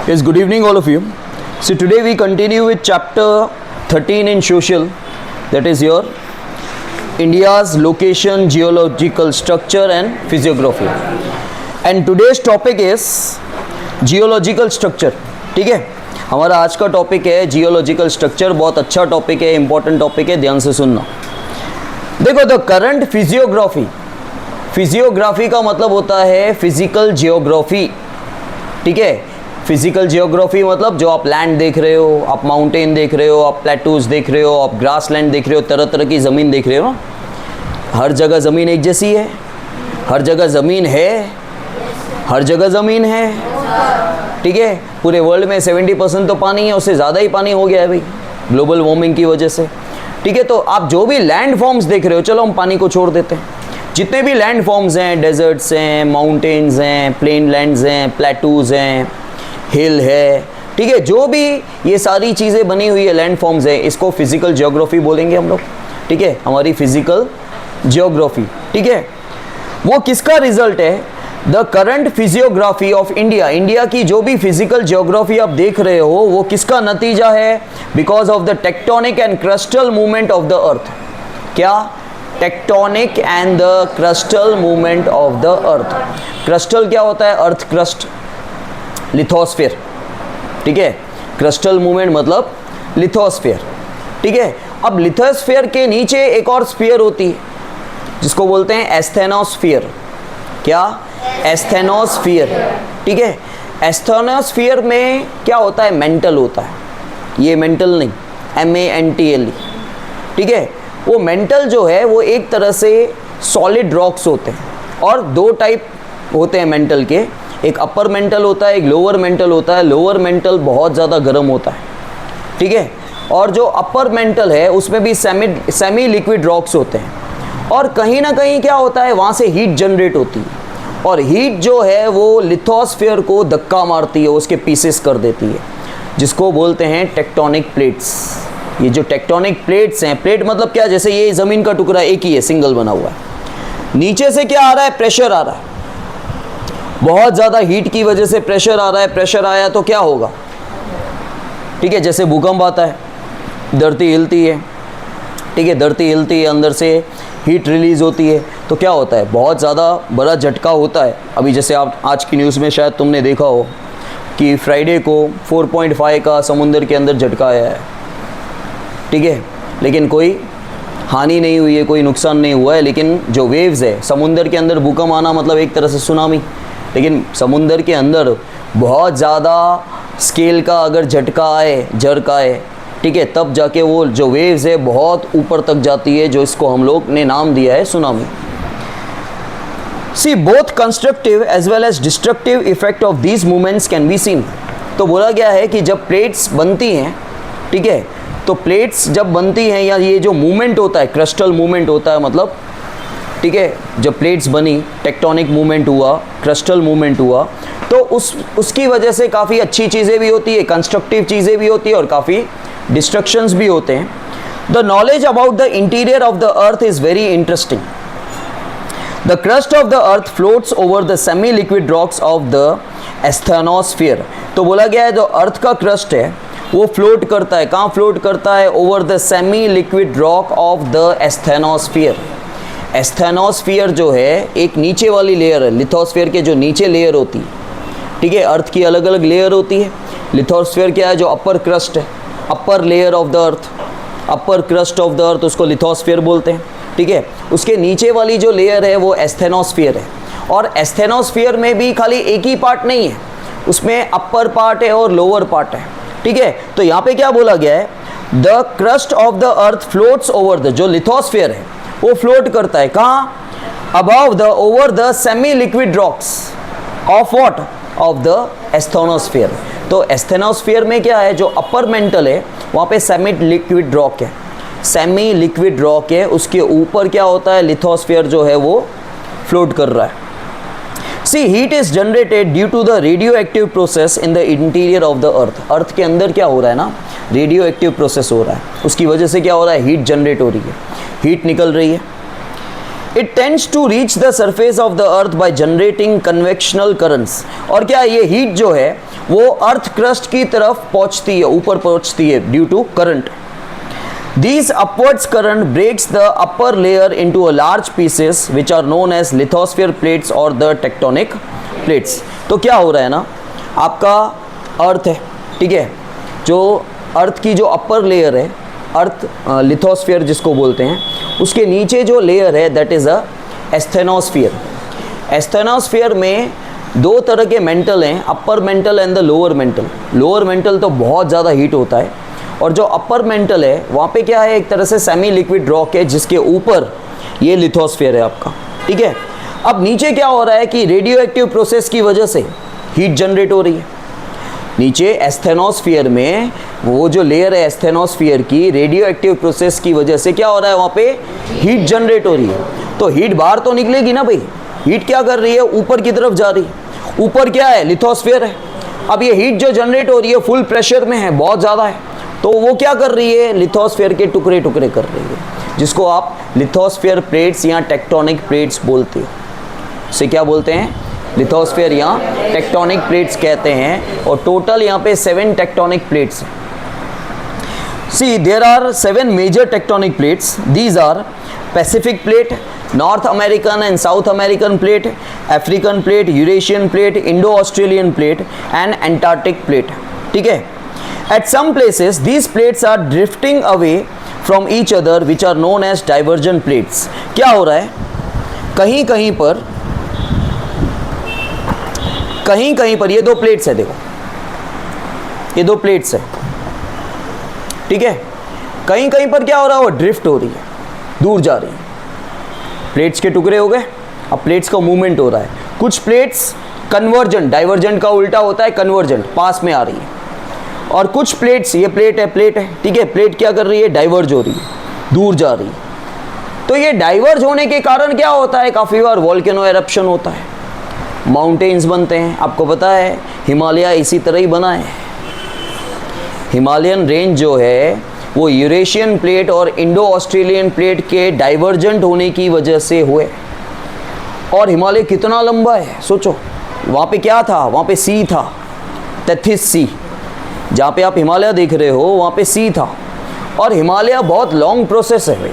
Yes, good evening all of you. So today we continue with chapter 13 in social, that is your India's location, geological structure and physiography. And today's topic is geological structure. ठीक है, हमारा आज का topic है geological structure. बहुत अच्छा topic है, important topic है, ध्यान से सुनना. देखो, द करंट फिजियोग्राफी का मतलब होता है फिजिकल जियोग्राफी. ठीक है, फिजिकल जियोग्राफी मतलब जो आप लैंड देख रहे हो, आप माउंटेन देख रहे हो, आप प्लेटूज देख रहे हो, आप ग्रास लैंड देख रहे हो, तरह तरह की ज़मीन देख रहे हो. हर जगह ज़मीन एक जैसी है? हर जगह ज़मीन है? हर जगह ज़मीन है. ठीक है, पूरे वर्ल्ड में 70% तो पानी है, उससे ज़्यादा ही पानी हो गया है भाई ग्लोबल वार्मिंग की वजह से. ठीक है, तो आप जो भी लैंड फॉर्म्स देख रहे हो, चलो हम पानी को छोड़ देते हैं, जितने भी लैंड फॉर्म्स हैं, डेजर्ट्स हैं, माउंटेन्स हैं, प्लेन लैंड्स हैं, प्लेटूज हैं, हिल है, ठीक है, जो भी ये सारी चीज़ें बनी हुई है लैंड फॉर्म्स है, इसको फिजिकल जियोग्राफी बोलेंगे हम लोग. ठीक है, हमारी फिजिकल जियोग्राफी. ठीक है, वो किसका रिजल्ट है? The current physiography of India. India की जो भी फिजिकल जियोग्राफी आप देख रहे हो वो किसका नतीजा है? Because of the tectonic and crustal movement of the earth. क्या? Tectonic and the crustal movement of the earth. Crustal क्या होता है? Earth crust, lithosphere. ठीक है, क्रस्टल मूवमेंट मतलब लिथोस्फीयर. ठीक है, अब लिथोस्फीयर के नीचे एक और स्फीयर होती है जिसको बोलते हैं एस्थेनोस्फीयर. क्या? एस्थेनोस्फीयर. ठीक है, एस्थेनोस्फीयर में क्या होता है? मेंटल होता है. ये मेंटल नहीं, MENTL. ठीक है, वो मेंटल जो है वो एक तरह से सॉलिड रॉक्स होते हैं और दो टाइप होते हैं मेंटल के. एक अपर मेंटल होता है, एक लोअर मेंटल होता है. लोअर मेंटल बहुत ज़्यादा गर्म होता है. ठीक है, और जो अपर मेंटल है उसमें भी सेमी लिक्विड रॉक्स होते हैं. और कहीं ना कहीं क्या होता है, वहाँ से हीट जनरेट होती है और हीट जो है वो लिथोस्फीयर को धक्का मारती है, उसके पीसेस कर देती है, जिसको बोलते हैं टेक्टोनिक प्लेट्स. ये जो टेक्टोनिक प्लेट्स हैं, प्लेट मतलब क्या? जैसे ये ज़मीन का टुकड़ा एक ही है, सिंगल बना हुआ है. नीचे से क्या आ रहा है? प्रेशर आ रहा है. बहुत ज़्यादा हीट की वजह से प्रेशर आ रहा है. प्रेशर आया तो क्या होगा? ठीक है, जैसे भूकंप आता है, धरती हिलती है. ठीक है, धरती हिलती है, अंदर से हीट रिलीज़ होती है, तो क्या होता है? बहुत ज़्यादा बड़ा झटका होता है. अभी जैसे आप आज की न्यूज़ में शायद तुमने देखा हो कि फ्राइडे को 4.5 का समुंदर के अंदर झटका आया है. ठीक है, लेकिन कोई हानि नहीं हुई है, कोई नुकसान नहीं हुआ है. लेकिन जो वेव्स है समुंदर के अंदर, भूकंप आना मतलब एक तरह से सुनामी. लेकिन समुंदर के अंदर बहुत ज़्यादा स्केल का अगर झटका आए, झरका आए, ठीक है, तब जाके वो जो वेव्स है बहुत ऊपर तक जाती है, जो इसको हम लोग ने नाम दिया है tsunami. See both constructive as well as destructive effect of these movements can be seen. तो बोला गया है कि जब प्लेट्स बनती हैं, ठीक है, तो प्लेट्स जब बनती हैं या ये जो मूवमेंट होता है, क्रस्टल मूवमेंट होता है मतलब, ठीक है, जब प्लेट्स बनी, टेक्टोनिक मूवमेंट हुआ, क्रस्टल मूवमेंट हुआ, तो उसकी वजह से काफ़ी अच्छी चीज़ें भी होती है, कंस्ट्रक्टिव चीज़ें भी होती है और काफ़ी डिस्ट्रक्शंस भी होते हैं. The knowledge about the interior of the earth is very interesting. The crust of the earth floats over the semi liquid rocks of the asthenosphere. तो बोला गया है जो अर्थ का क्रस्ट है वो फ्लोट करता है. कहाँ फ्लोट करता है? Over the semi liquid rock of the asthenosphere. Asthenosphere जो है एक नीचे वाली लेयर है, लिथोस्फीयर के जो नीचे लेयर होती है. ठीक है, अर्थ की अलग अलग लेयर होती है. लिथोस्फीयर क्या है? जो अपर क्रस्ट है, upper layer of the earth, upper crust of the अर्थ, उसको लिथोस्फीयर बोलते हैं. ठीक है, उसके नीचे वाली जो लेयर है वो एस्थेनोस्फीयर है. और एस्थेनोस्फीयर में भी खाली एक ही पार्ट नहीं है, उसमें अपर पार्ट है और लोअर पार्ट है. ठीक है, तो यहाँ पे क्या बोला गया है? The crust of the earth floats over the, जो लिथोस्फीयर है वो फ्लोट करता है. कहाँ? Above the, over the semi liquid rocks of what? Of the asthenosphere. तो एस्थेनोस्फीयर में क्या है? जो अपर मेंटल है वहाँ पे सेमी लिक्विड रॉक है, सेमी लिक्विड रॉक है, उसके ऊपर क्या होता है? लिथोस्फीयर जो है वो फ्लोट कर रहा है. See heat is generated due to the radioactive process in the interior of the earth. Earth के अंदर क्या हो रहा है ना? रेडियो एक्टिव प्रोसेस हो रहा है, उसकी वजह से क्या हो रहा है? हीट जनरेट हो रही है, हीट निकल रही है. It tends to reach the surface of the earth by generating convectional currents. और क्या ये हीट जो है वो अर्थ क्रस्ट की तरफ पहुंचती है, ऊपर पहुंचती है due to current. These upwards current breaks the upper layer into a large pieces which are known as lithosphere plates or the tectonic plates. तो क्या हो रहा है ना, आपका अर्थ है, ठीक है, जो अर्थ की जो अपर लेयर है, अर्थ लिथोस्फीयर जिसको बोलते हैं, उसके नीचे जो लेयर है that is a asthenosphere. Asthenosphere में दो तरह के मेंटल हैं, upper mantle and the lower mental. Lower mental तो बहुत ज़्यादा हीट होता है, और जो अपर मेंटल है वहाँ पे क्या है, एक तरह से सेमी लिक्विड रॉक है जिसके ऊपर ये लिथोस्फीयर है आपका, ठीक है. अब नीचे क्या हो रहा है कि रेडियो एक्टिव प्रोसेस की वजह से हीट जनरेट हो रही है. नीचे एस्थेनोस्फीयर में वो जो लेयर है एस्थेनोस्फीयर की, रेडियो एक्टिव प्रोसेस की वजह से क्या हो रहा है, वहाँ पे हीट जनरेट हो रही है. तो हीट बाहर तो निकलेगी ना भाई, हीट क्या कर रही है, ऊपर की तरफ जा रही है. ऊपर क्या है, लिथोस्फीयर है. अब ये हीट जो जनरेट हो रही है फुल प्रेशर में है, बहुत ज़्यादा है, तो वो क्या कर रही है, लिथोस्फीयर के टुकड़े टुकड़े कर रही है, जिसको आप लिथोस्फीयर प्लेट्स या टेक्टोनिक प्लेट्स बोलते हैं. इसे क्या बोलते हैं, लिथोस्फीयर या टेक्टोनिक प्लेट्स कहते हैं. और टोटल यहाँ पे 7 टेक्टोनिक प्लेट्स हैं. See there are 7 major tectonic plates. These are Pacific plate, North American and South American plate, African plate, Eurasian plate, Indo Australian plate and Antarctic plate, ठीक है. At some places, these plates are drifting away from each other, which are known as divergent plates. क्या हो रहा है, कहीं कहीं पर ये दो प्लेट्स है, देखो ये दो प्लेट्स है, ठीक है. कहीं कहीं पर क्या हो रहा है, वो ड्रिफ्ट हो रही है, दूर जा रही है. प्लेट्स के टुकड़े हो गए, अब प्लेट्स का मूवमेंट हो रहा है. कुछ प्लेट्स कन्वर्जेंट, डाइवर्जेंट का उल्टा होता है कन्वर्जेंट, पास में आ रही है. और कुछ प्लेट्स, ये प्लेट है, ठीक है, प्लेट क्या कर रही है, डाइवर्ज हो रही है, दूर जा रही है. तो ये डाइवर्ज होने के कारण क्या होता है, काफ़ी बार वोल्केनो एरप्शन होता है, माउंटेन्स बनते हैं. आपको पता है हिमालय इसी तरह ही बना है. हिमालयन रेंज जो है वो यूरेशियन प्लेट और इंडो ऑस्ट्रेलियन प्लेट के डाइवर्जेंट होने की वजह से हुए. और हिमालय कितना लंबा है सोचो, वहाँ पे क्या था, वहाँ पे सी था, तैथिस सी, जहाँ पे आप हिमालय देख रहे हो वहाँ पे सी था. और हिमालय बहुत लॉन्ग प्रोसेस है भाई,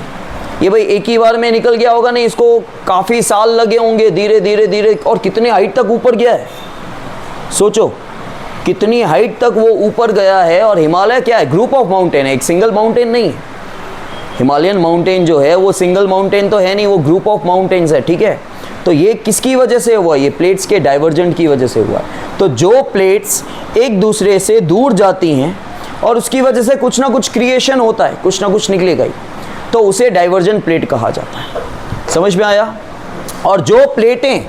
ये भाई एक ही बार में निकल गया होगा नहीं, इसको काफ़ी साल लगे होंगे, धीरे धीरे धीरे. और कितने हाइट तक ऊपर गया है, सोचो कितनी हाइट तक वो ऊपर गया है. और हिमालय क्या है, ग्रुप ऑफ माउंटेन है, एक सिंगल माउंटेन नहीं है. हिमालयन माउंटेन जो है वो सिंगल माउंटेन तो है नहीं, वो ग्रुप ऑफ माउंटेन्स है, ठीक है. तो ये किसकी वजह से हुआ, ये प्लेट्स के डाइवर्जेंट की वजह से हुआ. तो जो प्लेट्स एक दूसरे से दूर जाती हैं और उसकी वजह से कुछ ना कुछ क्रिएशन होता है, कुछ ना कुछ निकलेगा ही, तो उसे डाइवर्जेंट प्लेट कहा जाता है. समझ में आया. और जो प्लेटें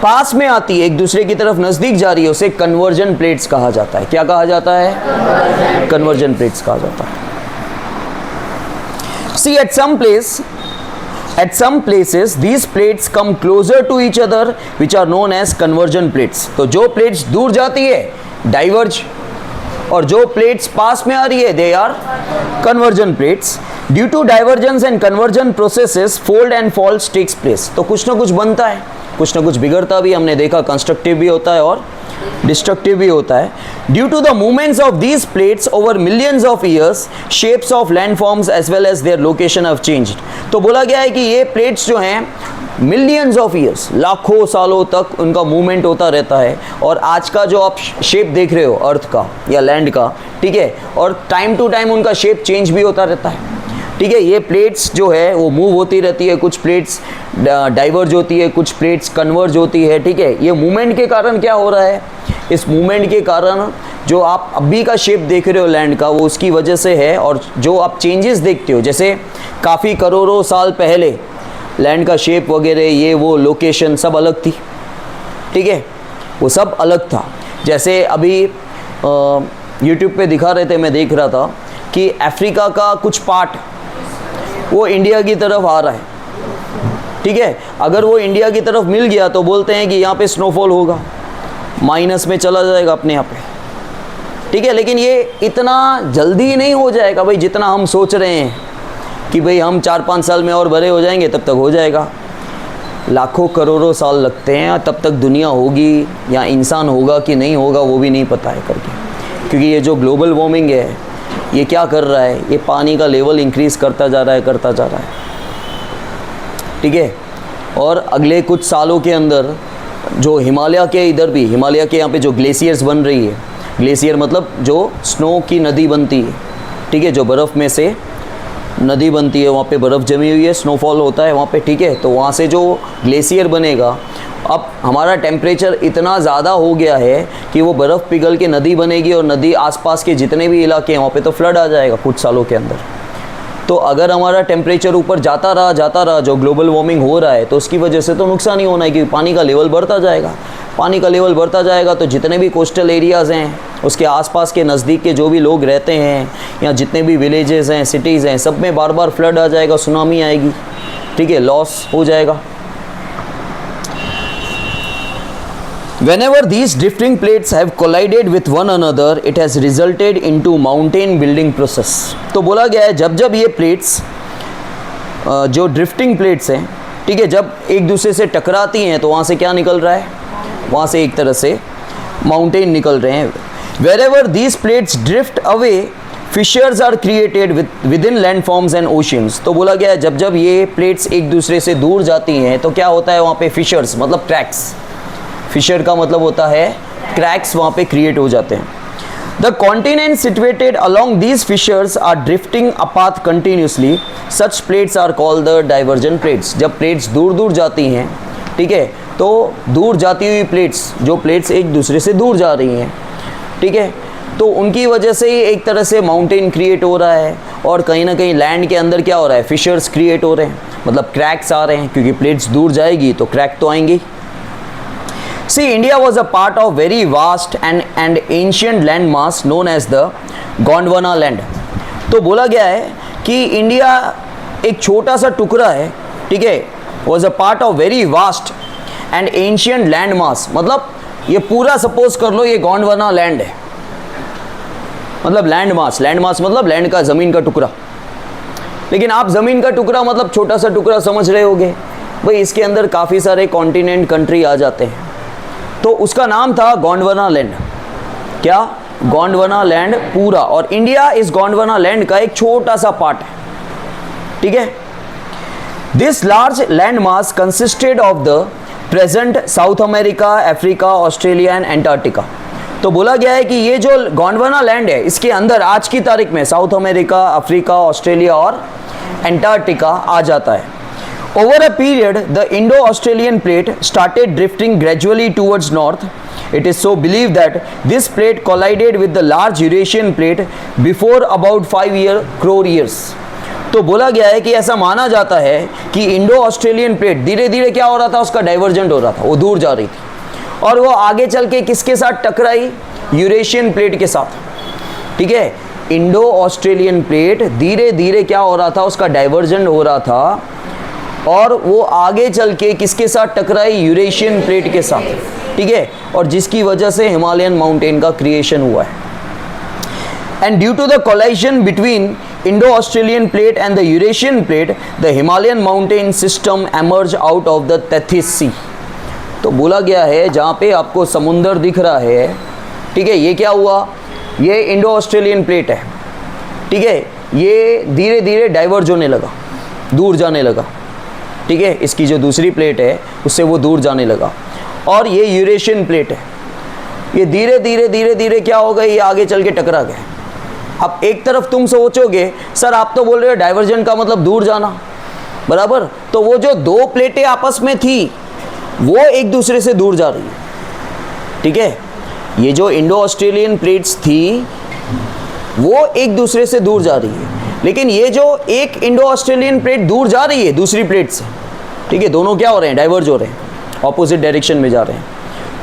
पास में आती है, एक दूसरे की तरफ नज़दीक जा रही है, उसे कन्वर्जन प्लेट्स कहा जाता है. क्या कहा जाता है, कन्वर्जन प्लेट्स कहा जाता है. सी at some places these plates come closer to each other which are known as convergent plates. तो जो प्लेट्स दूर जाती है डाइवर्ज, और जो प्लेट्स पास में आ रही है they are convergent plates. Due to divergence and convergent processes fold and falls takes place. तो कुछ ना कुछ बनता है, कुछ ना कुछ बिगड़ता भी, हमने देखा कंस्ट्रक्टिव भी होता है और डिस्ट्रक्टिव भी होता है. Due to the movements of these plates over millions of years shapes of landforms as well as their location have changed. तो बोला गया है कि ये प्लेट्स जो हैं मिलियंस ऑफ ईयर्स, लाखों सालों तक उनका मूवमेंट होता रहता है. और आज का जो आप शेप देख रहे हो अर्थ का या लैंड का, ठीक है, और टाइम टू टाइम उनका शेप चेंज भी होता रहता है, ठीक है. ये प्लेट्स जो है वो मूव होती रहती है, कुछ प्लेट्स डाइवर्ज होती है, कुछ प्लेट्स कन्वर्ज होती है, ठीक है. ये मूवमेंट के कारण क्या हो रहा है, इस मूवमेंट के कारण जो आप अभी का शेप देख रहे हो लैंड का, वो उसकी वजह से है. और जो आप चेंजेस देखते हो, जैसे काफ़ी करोड़ों साल पहले लैंड का शेप वगैरह, ये वो लोकेशन सब अलग थी, ठीक है, वो सब अलग था. जैसे अभी यूट्यूब पे दिखा रहे थे, मैं देख रहा था कि अफ्रीका का कुछ पार्ट वो इंडिया की तरफ आ रहा है, ठीक है. अगर वो इंडिया की तरफ मिल गया तो बोलते हैं कि यहाँ पे स्नोफॉल होगा, माइनस में चला जाएगा अपने यहाँ पे, ठीक है. लेकिन ये इतना जल्दी नहीं हो जाएगा भाई, जितना हम सोच रहे हैं कि भाई हम 4-5 साल में और बड़े हो जाएंगे, तब तक हो जाएगा. लाखों करोड़ों साल लगते हैं, तब तक दुनिया होगी या इंसान होगा कि नहीं होगा वो भी नहीं पता है करके। क्योंकि ये जो ग्लोबल वार्मिंग है ये क्या कर रहा है, ये पानी का लेवल इंक्रीज़ करता जा रहा है, करता जा रहा है, ठीक है। और अगले कुछ सालों के अंदर जो हिमालय के इधर भी, हिमालय के यहाँ पे जो ग्लेशियर्स बन रही है, ग्लेशियर मतलब जो स्नो की नदी बनती है, ठीक है, जो बर्फ़ में से नदी बनती है, वहाँ पे बर्फ़ जमी हुई है, स्नोफॉल होता है वहाँ पे, ठीक है। तो वहाँ से जो ग्लेशियर बनेगा, अब हमारा टेम्परेचर इतना ज़्यादा हो गया है कि वो बर्फ़ पिघल के नदी बनेगी और नदी आसपास के जितने भी इलाके हैं वहाँ पे तो फ्लड आ जाएगा कुछ सालों के अंदर। तो अगर हमारा टेम्परेचर ऊपर जाता रहा जो ग्लोबल वार्मिंग हो रहा है, तो उसकी वजह से तो नुकसान ही होना है, क्योंकि पानी का लेवल बढ़ता जाएगा। पानी का लेवल बढ़ता जाएगा तो जितने भी कोस्टल एरियाज़ हैं, उसके आसपास के नज़दीक के जो भी लोग रहते हैं या जितने भी विलेजेस हैं, सिटीज़ हैं, सब में बार बार फ्लड आ जाएगा, सुनामी आएगी, ठीक है, लॉस हो जाएगा। Whenever these drifting plates have collided with one another, it has resulted into mountain building process। तो बोला गया है जब जब ये प्लेट्स जो ड्रिफ्टिंग प्लेट्स हैं, ठीक है, जब एक दूसरे से टकराती हैं तो वहाँ से क्या निकल रहा है, वहाँ से एक तरह से माउंटेन निकल रहे हैं। Wherever these plates drift away, fissures are created within landforms and oceans। तो बोला गया है जब जब ये प्लेट्स एक दूसरे से दूर जाती हैं तो क्या होता है, वहाँ पे फिशर्स मतलब क्रैक्स, फिशर का मतलब होता है क्रैक्स, वहाँ पे क्रिएट हो जाते हैं। The continent situated along these fissures are drifting apart continuously, such plates are called the divergent plates. जब प्लेट्स दूर दूर जाती हैं, ठीक है, तो दूर जाती हुई प्लेट्स, जो प्लेट्स एक दूसरे से दूर जा रही हैं, ठीक है, तो उनकी वजह से ही एक तरह से माउंटेन क्रिएट हो रहा है। और कहीं ना कहीं लैंड के अंदर क्या हो रहा है, फिशर्स क्रिएट हो रहे हैं, मतलब क्रैक्स आ रहे हैं, क्योंकि प्लेट्स दूर जाएगी तो क्रैक तो आएंगे। See, India was a part of very vast and ancient landmass known as the Gondwana land। तो बोला गया है कि इंडिया एक छोटा सा टुकड़ा है, ठीक है, was a part of very vast and ancient landmass, मतलब ये पूरा सपोज कर लो ये गोंडवाना लैंड है, मतलब लैंड मास मतलब लैंड का, ज़मीन का टुकड़ा। लेकिन आप ज़मीन का टुकड़ा मतलब छोटा सा टुकड़ा समझ रहे होगे भाई, इसके अंदर काफ़ी सारे कॉन्टिनेंट, कंट्री आ जाते हैं। तो उसका नाम था गोंडवाना लैंड। क्या? गोंडवाना लैंड पूरा, और इंडिया इस गोंडवाना लैंड का एक छोटा सा पार्ट है, ठीक है। This large land mass consisted of the present south America, Africa, Australia and Antarctica. तो बोला गया है कि ये जो गोंडवाना लैंड है, इसके अंदर आज की तारीख में साउथ अमेरिका, अफ्रीका, ऑस्ट्रेलिया और एंटार्क्टिका आ जाता है। Over a period, the Indo-Australian plate started drifting gradually towards north. It is so believed that this plate collided with the large Eurasian plate before about 5 crore years। तो बोला गया है कि ऐसा माना जाता है कि इंडो ऑस्ट्रेलियन प्लेट धीरे धीरे क्या हो रहा था, उसका डाइवर्जेंट हो रहा था, वो दूर जा रही थी, और वो आगे चल के किसके साथ टकराई, यूरेशियन प्लेट के साथ, ठीक है। इंडो ऑस्ट्रेलियन प्लेट धीरे धीरे क्या हो रहा था, उसका डाइवर्जेंट हो रहा था, और वो आगे चल के किसके साथ टकराई, यूरेशियन प्लेट के साथ, ठीक है, और जिसकी वजह से हिमालयन माउंटेन का क्रिएशन हुआ है। And due to the collision between Indo Australian plate and the Eurasian plate, the Himalayan mountain system emerge out of the Tethys sea. तो बोला गया है जहाँ पे आपको समुंदर दिख रहा है, ठीक है, ये क्या हुआ, ये इंडो ऑस्ट्रेलियन प्लेट है, ठीक है, ये धीरे धीरे डाइवर्ज होने लगा, दूर जाने लगा, ठीक है, इसकी जो दूसरी प्लेट है उससे वो दूर जाने लगा। और ये यूरेशियन प्लेट है, ये धीरे धीरे क्या हो गई, ये आगे चल के टकरा गए। अब एक तरफ तुम सोचोगे सर आप तो बोल रहे हो डाइवर्जेंट का मतलब दूर जाना, बराबर, तो वो जो दो प्लेटें आपस में थी वो एक दूसरे से दूर जा रही है, ठीक है, ये जो इंडो ऑस्ट्रेलियन प्लेट्स थी वो एक दूसरे से दूर जा रही है, लेकिन ये जो एक इंडो ऑस्ट्रेलियन प्लेट दूर जा रही है दूसरी प्लेट से, ठीक है, दोनों क्या हो रहे हैं, डाइवर्ज हो रहे हैं, ऑपोजिट डायरेक्शन में जा रहे हैं।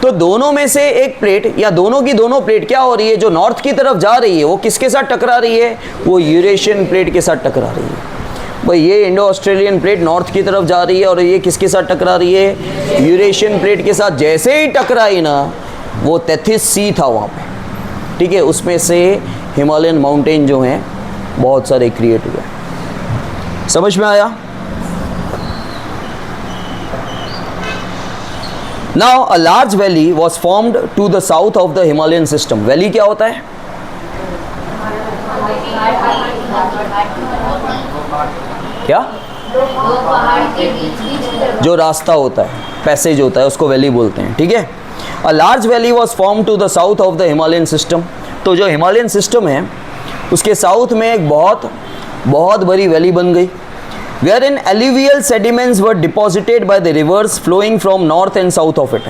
तो दोनों में से एक प्लेट या दोनों की दोनों प्लेट क्या हो रही है, जो नॉर्थ की तरफ जा रही है वो किसके साथ टकरा रही है, वो यूरेशियन प्लेट के साथ टकरा रही है। भाई ये इंडो ऑस्ट्रेलियन प्लेट नॉर्थ की तरफ जा रही है और ये किसके साथ टकरा रही है, यूरेशियन प्लेट के साथ। जैसे ही टकराई ना, वो टेथिस सी था वहाँ पे, ठीक है, उसमें से हिमालयन माउंटेन जो हैं बहुत सारे क्रिएट हुए। समझ में आया? Now a large valley was formed to the south of the Himalayan system. Valley क्या होता है? क्या? जो रास्ता होता है, पैसेज होता है, उसको वैली बोलते हैं, ठीक है। A large valley was form to the south of the Himalayan system. तो जो हिमालयन सिस्टम है उसके साउथ में एक बहुत बड़ी वैली बन गई, wherein alluvial sediments were deposited by the rivers flowing from north and south of it.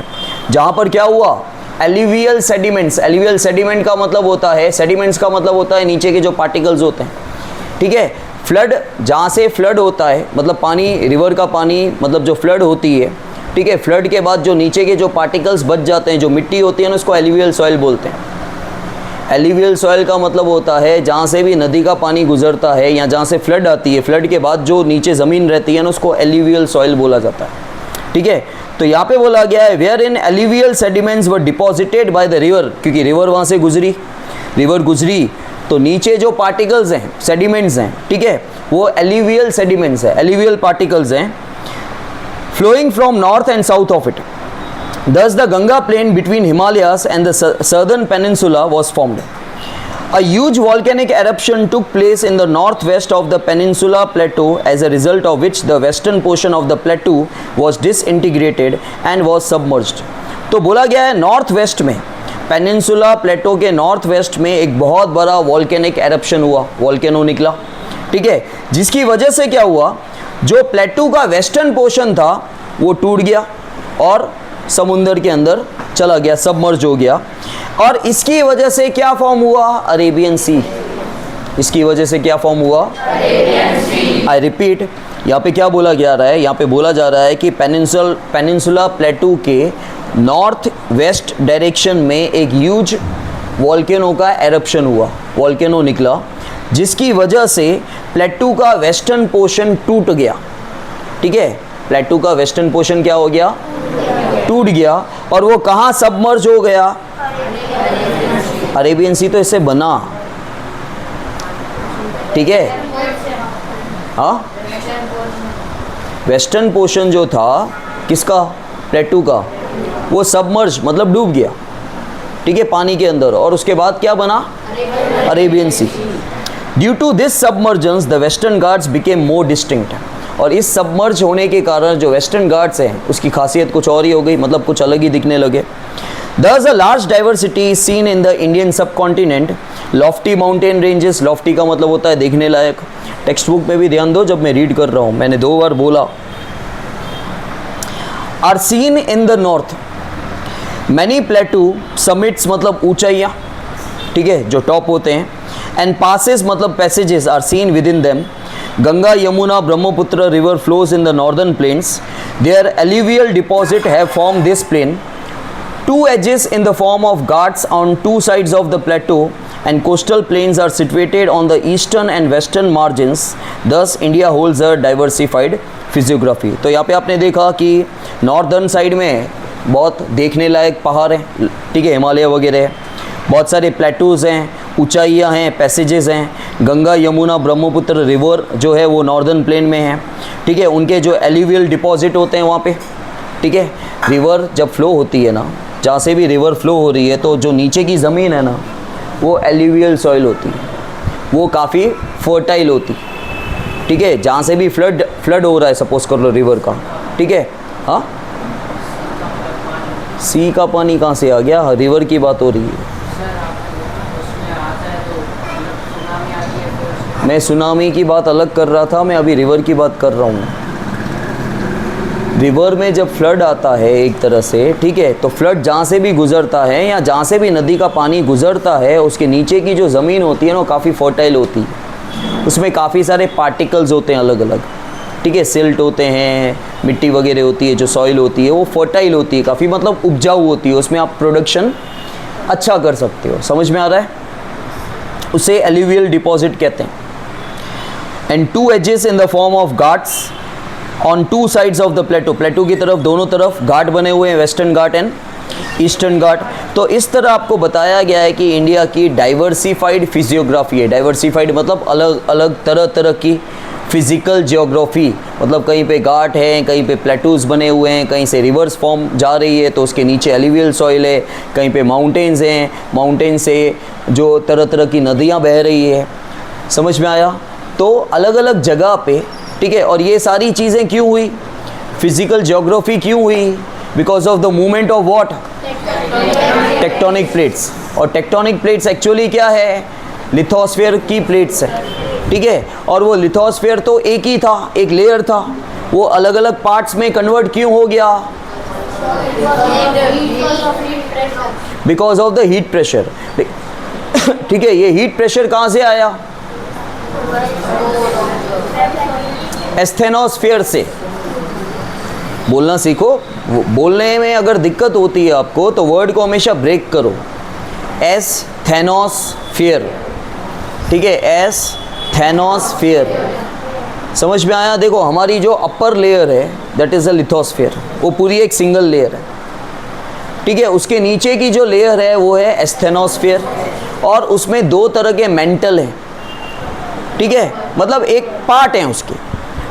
जहाँ पर क्या हुआ? Alluvial sediments. एल्यूवियल सेडिमेंट का मतलब होता है, सेडिमेंट्स का मतलब होता है नीचे के जो पार्टिकल्स होते हैं, ठीक है। फ्लड, जहाँ से फ्लड होता है मतलब पानी, रिवर का पानी मतलब जो फ्लड होती है, ठीक है, फ्लड के बाद जो नीचे के जो पार्टिकल्स बच जाते हैं, जो मिट्टी होती है ना, उसको एल्यूवियल सॉइल बोलते हैं। एल्यूवियल सॉइल का मतलब होता है जहाँ से भी नदी का पानी गुजरता है या जहाँ से फ्लड आती है, फ्लड के बाद जो नीचे ज़मीन रहती है ना, उसको एल्यूवियल सॉइल बोला जाता है, ठीक है। तो यहाँ पे बोला गया है wherein alluvial sediments were deposited by the river, क्योंकि रिवर वहाँ से गुजरी, रिवर गुजरी तो नीचे जो पार्टिकल्स हैं, सेडिमेंट्स हैं, ठीक है, वो एल्यूवियल सेडिमेंट्स है, एल्यूवियल पार्टिकल्स हैं, flowing from north and south of it. Thus the Ganga plain between Himalayas and the southern peninsula was formed. A huge volcanic eruption took place in the northwest of the peninsula plateau, as a result of which the western portion of the plateau was disintegrated and was submerged. तो बोला गया है north west में, peninsula प्लेटो के north west में एक बहुत बड़ा वॉल्केनिक एरप्शन हुआ, वॉल्केनो निकला, ठीक है, जिसकी वजह से क्या हुआ, जो प्लेटू का वेस्टर्न पोर्शन था वो टूट गया और समुंदर के अंदर चला गया, सबमर्ज हो गया। और इसकी वजह से क्या फॉर्म हुआ? अरेबियन सी। इसकी वजह से क्या फॉर्म हुआ? Arabian C. आई रिपीट, यहाँ पे क्या बोला जा रहा है? यहाँ पे बोला जा रहा है कि पेनिनसुला प्लेटू के नॉर्थ वेस्ट डायरेक्शन में एक ह्यूज वॉल्केनो का एरप्शन हुआ, वॉल्केनो निकला, जिसकी वजह से प्लेटू का वेस्टर्न पोर्शन टूट गया, ठीक है। प्लेटू का वेस्टर्न पोर्शन क्या हो गया? टूट गया। और वो कहाँ सबमर्ज हो गया? अरेबियन सी तो इससे बना, ठीक है। हाँ, वेस्टर्न पोर्शन जो था किसका? प्लेटू का, वो सबमर्ज मतलब डूब गया, ठीक है, पानी के अंदर। और उसके बाद क्या बना? Arabian sea. Due to this submergence the western Ghats became more distinct. और इस सबमर्ज होने के कारण जो वेस्टर्न घाट्स हैं उसकी खासियत कुछ और ही हो गई, मतलब कुछ अलग ही दिखने लगे। Thus a large diversity is seen in the Indian subcontinent. Lofty mountain ranges, lofty का मतलब होता है देखने लायक। टेक्स्ट बुक पे भी ध्यान दो जब मैं रीड कर रहा हूँ, मैंने 2 बार बोला। Are seen in the north. Many plateau summits मतलब ऊंचाइयाँ, ठीक है, जो टॉप होते हैं। And passes मतलब passages are seen within them. Ganga, Yamuna, Brahmaputra river flows in the northern plains. Their alluvial deposit have formed this plain. 2 edges in the form of ghats on 2 sides of the plateau, and coastal plains are situated on the eastern and western margins. Thus, India holds a diversified physiography. तो यहाँ पे आपने देखा कि northern side में बहुत देखने लायक पहाड़ हैं, ठीक है, हिमालय वगैरह है, बहुत सारे प्लेटूज़ हैं, ऊंचाइयाँ हैं, पैसेजेस हैं। गंगा, यमुना, ब्रह्मपुत्र रिवर जो है वो नॉर्दर्न प्लेन में है, ठीक है, उनके जो एल्यूवियल डिपॉजिट होते हैं वहाँ पे, ठीक है। रिवर जब फ्लो होती है ना, जहाँ से भी रिवर फ्लो हो रही है तो जो नीचे की ज़मीन है ना वो एल्यूवियल सॉइल होती है, वो काफ़ी फर्टाइल होती, ठीक है। जहाँ से भी फ्लड हो रहा है सपोज कर लो रिवर का, ठीक है, हाँ, सी का पानी कहाँ से आ गया? रिवर की बात हो रही है। मैं सुनामी की बात अलग कर रहा था, मैं अभी रिवर की बात कर रहा हूँ। रिवर में जब फ्लड आता है एक तरह से, ठीक है, तो फ्लड जहाँ से भी गुज़रता है या जहाँ से भी नदी का पानी गुज़रता है उसके नीचे की जो ज़मीन होती है ना वो काफ़ी फर्टाइल होती है, उसमें काफ़ी सारे पार्टिकल्स होते हैं अलग अलग, ठीक है, सिल्ट होते हैं, मिट्टी वगैरह होती है, जो सॉइल होती है वो फर्टाइल होती है, काफ़ी मतलब उपजाऊ होती है, उसमें आप प्रोडक्शन अच्छा कर सकते हो। समझ में आ रहा है? उसे एल्यूवियल डिपॉजिट कहते हैं। And 2 edges in the form of Ghats on 2 sides of the plateau. Plateau की तरफ दोनों तरफ घाट बने हुए हैं, Western Ghat and Eastern Ghat. तो इस तरह आपको बताया गया है कि इंडिया की डाइवर्सिफाइड फिजियोग्राफी है। डाइवर्सिफाइड मतलब अलग अलग तरह तरह की फिजिकल जियोग्राफी मतलब कहीं पे घाट है, कहीं पे प्लेटूज बने हुए हैं, कहीं से रिवर्स फॉर्म जा रही है तो उसके नीचे एलिवियल सॉइल है, कहीं पे माउंटेन्स हैं, माउंटेन से जो तरह तरह की नदियाँ बह रही है। समझ में आया? तो अलग अलग जगह पे, ठीक है। और ये सारी चीज़ें क्यों हुई? फिजिकल जियोग्राफी क्यों हुई? Because of the movement of what? Tectonic plates. और टेक्टोनिक प्लेट्स एक्चुअली क्या है? लिथोस्फीयर की प्लेट्स है, ठीक है। और वो लिथोस्फीयर तो एक ही था, एक लेयर था, वो अलग अलग पार्ट्स में कन्वर्ट क्यों हो गया? Because of the heat pressure, ठीक है। ये हीट प्रेशर कहाँ से आया? एस्थेनोस्फीयर से। बोलना सीखो, बोलने में अगर दिक्कत होती है आपको तो वर्ड को हमेशा ब्रेक करो। एस्थेनोस्फीयर, ठीक है, एस्थेनोस्फीयर। समझ में आया? देखो हमारी जो अपर लेयर है दैट इज़ अ लिथोस्फीयर, वो पूरी एक सिंगल लेयर है, ठीक है। उसके नीचे की जो लेयर है वो है एस्थेनोस्फीयर, और उसमें दो तरह के मेंटल हैं, ठीक है। मतलब एक पार्ट है उसके।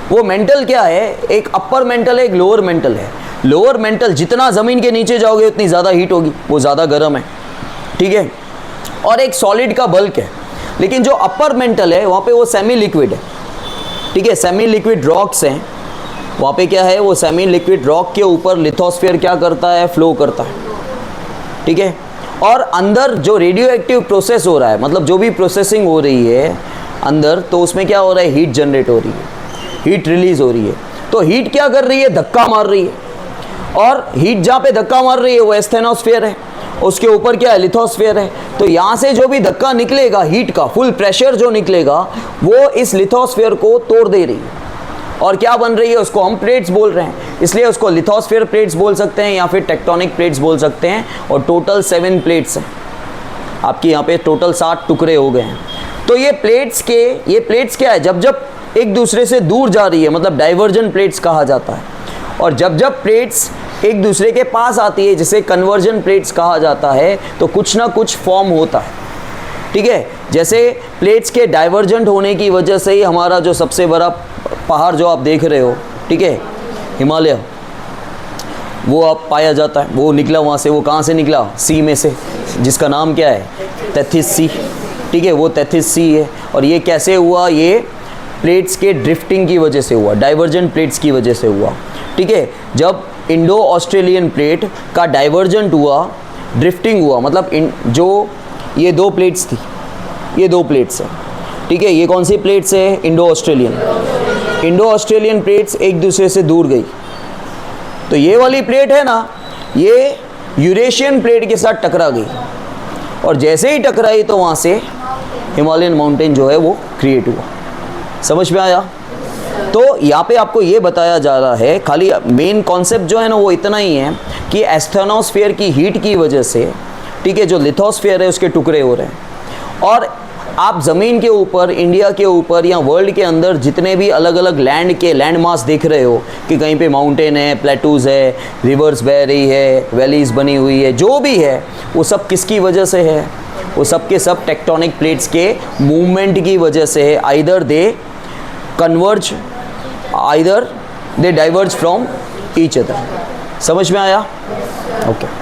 वो मेंटल क्या है? एक अपर मेंटल है, एक लोअर मेंटल है। लोअर मेंटल जितना ज़मीन के नीचे जाओगे उतनी ज़्यादा हीट होगी, वो ज़्यादा गर्म है, ठीक है। और एक सॉलिड का बल्क है। लेकिन जो अपर मेंटल है वहाँ पे वो सेमी लिक्विड है, ठीक है। सेमी लिक्विड रॉक्स हैं वहाँ पे। क्या है? वो सेमी लिक्विड रॉक के ऊपर लिथोस्फीयर क्या करता है? फ्लो करता है, ठीक है। और अंदर जो रेडियो एक्टिव प्रोसेस हो रहा है, मतलब जो भी प्रोसेसिंग हो रही है अंदर, तो उसमें क्या हो रहा है? हीट जनरेट हो रही है, हीट रिलीज हो रही है। तो हीट क्या कर रही है? धक्का मार रही है। और हीट जहाँ पे धक्का मार रही है वो एस्थेनोस्फीयर है, उसके ऊपर क्या है? लिथोस्फीयर है। तो यहाँ से जो भी धक्का निकलेगा हीट का, फुल प्रेशर जो निकलेगा वो इस लिथोस्फीयर को तोड़ दे रही है। और क्या बन रही है? उसको हम प्लेट्स बोल रहे हैं, इसलिए उसको लिथोस्फीयर प्लेट्स बोल सकते हैं या फिर टेक्टोनिक प्लेट्स बोल सकते हैं। और टोटल 7 प्लेट्स हैं आपकी, यहाँ पे टोटल 7 टुकड़े हो गए हैं। तो ये प्लेट्स क्या है? जब जब एक दूसरे से दूर जा रही है मतलब डाइवर्जन प्लेट्स कहा जाता है। और जब जब प्लेट्स एक दूसरे के पास आती है जिसे कन्वर्जन प्लेट्स कहा जाता है, तो कुछ ना कुछ फॉर्म होता है, ठीक है। जैसे प्लेट्स के डाइवर्जेंट होने की वजह से ही हमारा जो सबसे बड़ा पहाड़ जो आप देख रहे हो, ठीक है, हिमालय, वो आप पाया जाता है। वो निकला वहाँ से, वो कहाँ से निकला? सी में से, जिसका नाम क्या है? तैथिस सी, ठीक है। वो तैथिस सी है। और ये कैसे हुआ? ये प्लेट्स के ड्रिफ्टिंग की वजह से हुआ, डाइवर्जेंट प्लेट्स की वजह से हुआ, ठीक है। जब इंडो ऑस्ट्रेलियन प्लेट का डाइवर्जेंट हुआ, ड्रिफ्टिंग हुआ, मतलब जो ये 2 प्लेट्स थी, ये 2 प्लेट्स हैं, ठीक है। ये कौन सी प्लेट्स है? इंडो ऑस्ट्रेलियन प्लेट्स एक दूसरे से दूर गई। तो ये वाली प्लेट है ना, ये यूरेशियन प्लेट के साथ टकरा गई, और जैसे ही टकराई तो वहाँ से हिमालयन माउंटेन जो है वो क्रिएट हुआ। समझ में आया? तो यहाँ पे आपको ये बताया जा रहा है, खाली मेन कॉन्सेप्ट जो है ना वो इतना ही है कि एस्थेनोस्फीयर की हीट की वजह से, ठीक है, जो लिथोस्फीयर है उसके टुकड़े हो रहे हैं। और आप ज़मीन के ऊपर, इंडिया के ऊपर या वर्ल्ड के अंदर जितने भी अलग अलग लैंड मास देख रहे हो कि कहीं पे माउंटेन है, प्लेटूज़ है, रिवर्स बह रही है, वैलीज़ बनी हुई है, जो भी है वो सब किसकी वजह से है? वो सब के सब टेक्टोनिक प्लेट्स के मूवमेंट की वजह से है। Either they converge, either they diverge from each other. समझ में आया? ओके।